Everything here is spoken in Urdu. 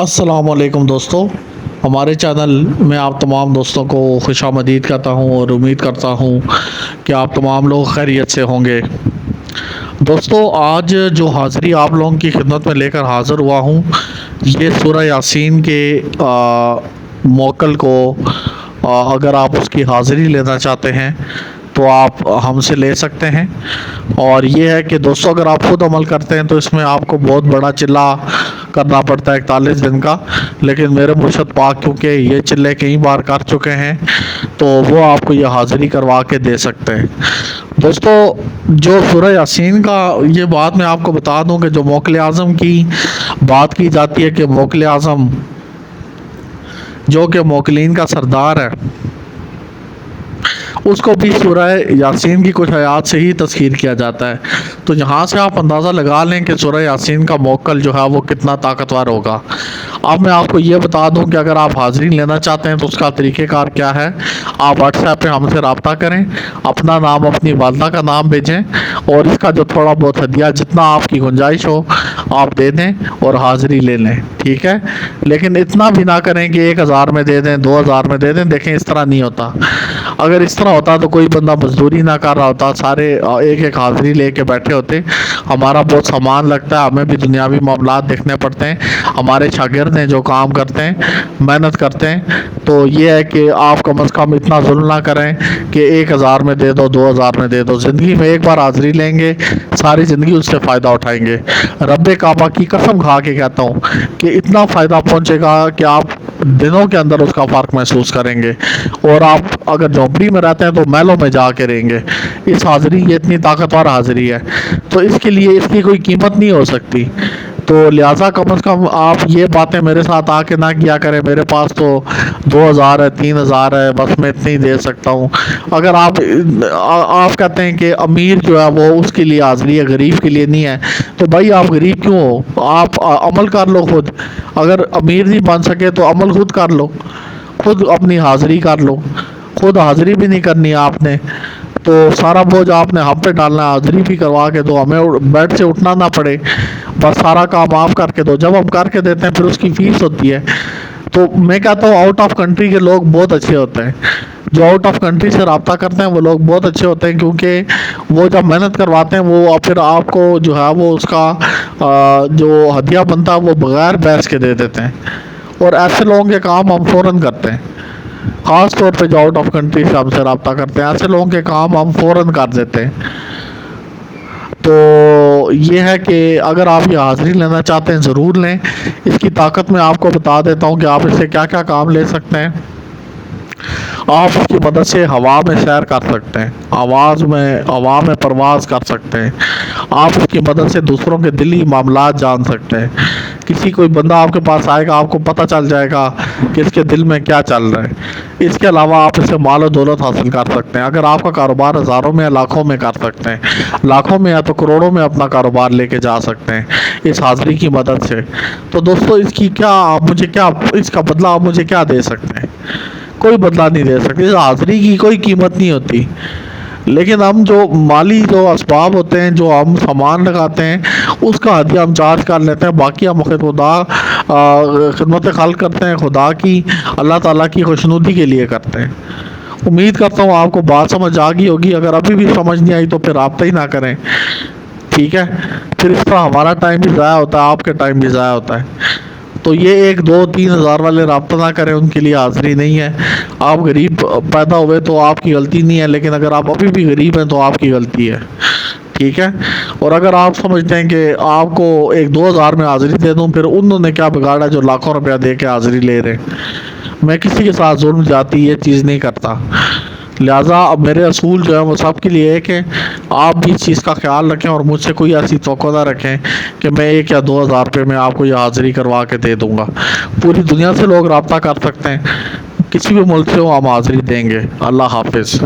السلام علیکم دوستو، ہمارے چینل میں آپ تمام دوستوں کو خوش آمدید کہتا ہوں اور امید کرتا ہوں کہ آپ تمام لوگ خیریت سے ہوں گے۔ دوستو، آج جو حاضری آپ لوگوں کی خدمت میں لے کر حاضر ہوا ہوں، یہ سورہ یاسین کے موکل کو اگر آپ اس کی حاضری لینا چاہتے ہیں تو آپ ہم سے لے سکتے ہیں۔ اور یہ ہے کہ دوستو، اگر آپ خود عمل کرتے ہیں تو اس میں آپ کو بہت بڑا چلہ کرنا پڑتا ہے 41 دن کا، لیکن میرے مرشد پاک کیونکہ یہ چلے کئی بار کر چکے ہیں تو وہ آپ کو یہ حاضری کروا کے دے سکتے ہیں۔ دوستو، جو سورہ یاسین کا یہ بات میں آپ کو بتا دوں کہ جو موکل اعظم کی بات کی جاتی ہے کہ موکل اعظم جو کہ موکلین کا سردار ہے، اس کو بھی سورہ یاسین کی کچھ آیات سے ہی تذکیر کیا جاتا ہے۔ تو یہاں سے آپ اندازہ لگا لیں کہ سورہ یاسین کا موکل جو ہے وہ کتنا طاقتور ہوگا۔ اب میں آپ کو یہ بتا دوں کہ اگر آپ حاضری لینا چاہتے ہیں تو اس کا طریقہ کار کیا ہے۔ آپ واٹس ایپ پہ ہم سے رابطہ کریں، اپنا نام، اپنی والدہ کا نام بھیجیں اور اس کا جو تھوڑا بہت ہدیہ جتنا آپ کی گنجائش ہو آپ دے دیں اور حاضری لے لیں، ٹھیک ہے۔ لیکن اتنا بھی نہ کریں کہ 1000 میں دے دیں، 2000 میں دے دیں۔ دیکھیں، اس طرح نہیں ہوتا۔ اگر اس طرح ہوتا تو کوئی بندہ مزدوری نہ کر رہا ہوتا، سارے ایک ایک حاضری لے کے بیٹھے ہوتے۔ ہمارا بہت سامان لگتا ہے، ہمیں بھی دنیاوی معاملات دیکھنے پڑتے ہیں، ہمارے شاگرد ہیں جو کام کرتے ہیں، محنت کرتے ہیں۔ تو یہ ہے کہ آپ کم از کم اتنا ظلم نہ کریں کہ 1000 میں دے دو، 2000 میں دے دو۔ زندگی میں ایک بار حاضری لیں گے، ساری زندگی اس سے فائدہ اٹھائیں گے۔ رب کعبہ کی قسم کھا کے کہتا ہوں کہ اتنا فائدہ پہنچے گا کہ آپ دنوں کے اندر اس کا فرق محسوس کریں گے۔ اور آپ اگر جھونپڑی میں رہتے ہیں تو محلوں میں جا کے رہیں گے۔ اس حاضری یہ اتنی طاقتور حاضری ہے تو اس کے لیے اس کی کوئی قیمت نہیں ہو سکتی۔ تو لہٰذا کم از کم آپ یہ باتیں میرے ساتھ آ کے نہ کیا کریں، میرے پاس تو 2000 ہے، 3000 ہے، بس میں اتنے ہی دے سکتا ہوں۔ اگر آپ کہتے ہیں کہ امیر جو ہے وہ اس کے لیے حاضری ہے، غریب کے لیے نہیں ہے، تو بھائی آپ غریب کیوں ہو؟ آپ عمل کر لو خود۔ اگر امیر نہیں بن سکے تو عمل خود کر لو، خود اپنی حاضری کر لو۔ خود حاضری بھی نہیں کرنی آپ نے تو سارا بوجھ آپ نے ہم پہ ڈالنا ہے۔ حاضری بھی کروا کے دو، ہمیں بیڈ سے اٹھنا نہ پڑے، بس سارا کام آپ کر کے دو۔ جب ہم کر کے دیتے ہیں پھر اس کی فیس ہوتی ہے۔ تو میں کہتا ہوں آؤٹ آف کنٹری کے لوگ بہت اچھے ہوتے ہیں، جو آؤٹ آف کنٹری سے رابطہ کرتے ہیں وہ لوگ بہت اچھے ہوتے ہیں، کیونکہ وہ جب محنت کرواتے ہیں وہ پھر آپ کو جو ہے وہ اس کا جو ہدیہ بنتا ہے وہ بغیر بحث کے دے دیتے ہیں۔ اور ایسے لوگوں کے کام ہم فوراً کرتے ہیں، خاص طور پہ جو آؤٹ آف کنٹری سے ہم سے رابطہ کرتے ہیں، ایسے لوگوں کے کام ہم فوراً کر دیتے ہیں۔ تو یہ ہے کہ اگر آپ یہ حاضری لینا چاہتے ہیں ضرور لیں۔ اس کی طاقت میں آپ کو بتا دیتا ہوں کہ آپ اس سے کیا کیا کام لے سکتے ہیں۔ آپ اس کی مدد سے ہوا میں سیر کر سکتے ہیں، ہوا میں پرواز کر سکتے ہیں۔ آپ اس کی مدد سے دوسروں کے دلی معاملات جان سکتے ہیں۔ کسی کوئی بندہ آپ کے پاس آئے گا، آپ کو پتہ چل جائے گا کہ اس کے دل میں کیا چل رہا ہے۔ اس کے علاوہ آپ اس سے مال و دولت حاصل کر سکتے ہیں۔ اگر آپ کا کاروبار ہزاروں میں یا لاکھوں میں کر سکتے ہیں، لاکھوں میں یا تو کروڑوں میں اپنا کاروبار لے کے جا سکتے ہیں اس حاضری کی مدد سے۔ تو دوستو، اس کا بدلہ آپ مجھے کیا دے سکتے ہیں؟ کوئی بدلہ نہیں دے سکتے، اس حاضری کی کوئی قیمت نہیں ہوتی۔ لیکن ہم جو مالی جو اسباب ہوتے ہیں، جو ہم سامان لگاتے ہیں، اس کا ہدیہ ہم چارج کر لیتے ہیں۔ باقی ہم خدمت خلق کرتے ہیں خدا کی، اللہ تعالیٰ کی خوشنودی کے لیے کرتے ہیں۔ امید کرتا ہوں آپ کو بات سمجھ آ گئی ہوگی۔ اگر ابھی بھی سمجھ نہیں آئی تو پھر رابطہ ہی نہ کریں، ٹھیک ہے۔ پھر اس طرح ہمارا ٹائم بھی ضائع ہوتا ہے، آپ کے ٹائم بھی ضائع ہوتا ہے۔ تو یہ 1 2 3 ہزار والے رابطہ نہ کریں، ان کے لیے حاضری نہیں ہے۔ آپ غریب پیدا ہوئے تو آپ کی غلطی نہیں ہے، لیکن اگر آپ ابھی بھی غریب ہیں تو آپ کی غلطی ہے، ٹھیک ہے۔ اور اگر آپ سمجھتے ہیں کہ آپ کو 1 2 ہزار میں حاضری دے دوں، پھر انہوں نے کیا بگاڑا جو لاکھوں روپیہ دے کے حاضری لے رہے ہیں۔ میں کسی کے ساتھ ظلم جاتی یہ چیز نہیں کرتا، لہٰذا اب میرے اصول جو ہے وہ سب کے لیے ایک ہے۔ آپ بھی اس چیز کا خیال رکھیں اور مجھ سے کوئی ایسی توقع نہ رکھیں کہ میں 1 یا 2 ہزار روپے میں آپ کو یہ حاضری کروا کے دے دوں گا۔ پوری دنیا سے لوگ رابطہ کر سکتے ہیں، کسی بھی ملک سے ہم حاضری دیں گے۔ اللہ حافظ۔